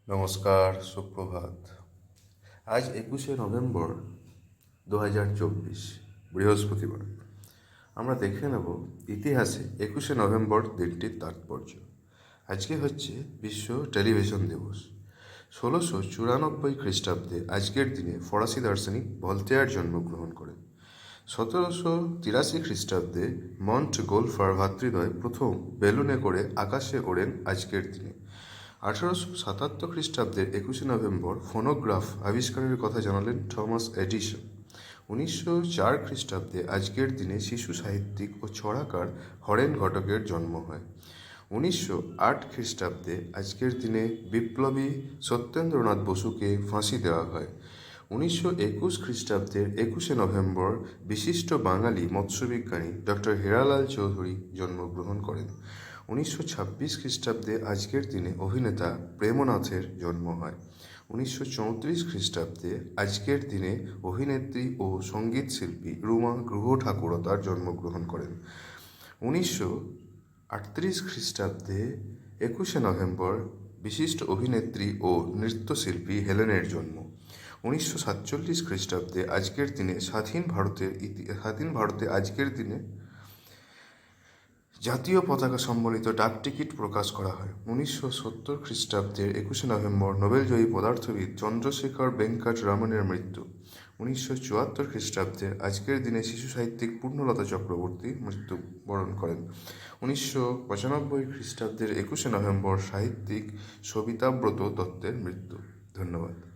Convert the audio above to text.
নমস্কার, সুপ্রভাত। আজ 21শে নভেম্বর 2024, বৃহস্পতিবার। আমরা দেখে নেব ইতিহাসে 21শে নভেম্বর দিনটির তাৎপর্য। আজকে হচ্ছে বিশ্ব টেলিভিশন দিবস। 1694 খ্রিস্টাব্দে আজকের দিনে ফরাসি দার্শনিক ভলতেয়ার জন্মগ্রহণ করেন। 1783 খ্রিস্টাব্দে মন্ট গোলফার ভ্রাতৃদ্বয় প্রথম বেলুনে করে আকাশে ওড়েন আজকের দিনে। 1877 খ্রিস্টাব্দের 21শে নভেম্বর ফোনোগ্রাফ আবিষ্কারের কথা জানালেন থমাস এডিসন। 1904 খ্রিস্টাব্দে আজকের দিনে শিশু সাহিত্যিক ও ছড়াকার হরেন ঘটকের জন্ম হয়। 1908 খ্রিস্টাব্দে আজকের দিনে বিপ্লবী সত্যেন্দ্রনাথ বসুকে ফাঁসি দেওয়া হয়। 1921 খ্রিস্টাব্দের 21শে নভেম্বর বিশিষ্ট বাঙালি মৎস্যবিজ্ঞানী ডক্টর হীরালাল চৌধুরী জন্মগ্রহণ করেন। 1926 খ্রিস্টাব্দে আজকের দিনে অভিনেতা প্রেমনাথের জন্ম হয়। 1934 খ্রিস্টাব্দে আজকের দিনে অভিনেত্রী ও সঙ্গীত শিল্পী রুমা গ্রহ ঠাকুরতার জন্মগ্রহণ করেন। 1938 খ্রিস্টাব্দে 21শে নভেম্বর বিশিষ্ট অভিনেত্রী ও নৃত্যশিল্পী হেলেনের জন্ম। 1947 খ্রিস্টাব্দে আজকের দিনে স্বাধীন ভারতে আজকের দিনে জাতীয় পতাকা সম্বলিত ডাকটিকিট প্রকাশ করা হয়। 1970 খ্রিস্টাব্দের 21শে নভেম্বর নোবেলজয়ী পদার্থবিদ চন্দ্রশেখর বেঙ্কট রমনের মৃত্যু। 1974 খ্রিস্টাব্দের আজকের দিনে শিশু সাহিত্যিক পূর্ণলতা চক্রবর্তী মৃত্যুবরণ করেন। 1995 খ্রিস্টাব্দের 21শে নভেম্বর সাহিত্যিক সবিতাব্রত দত্তের মৃত্যু। ধন্যবাদ।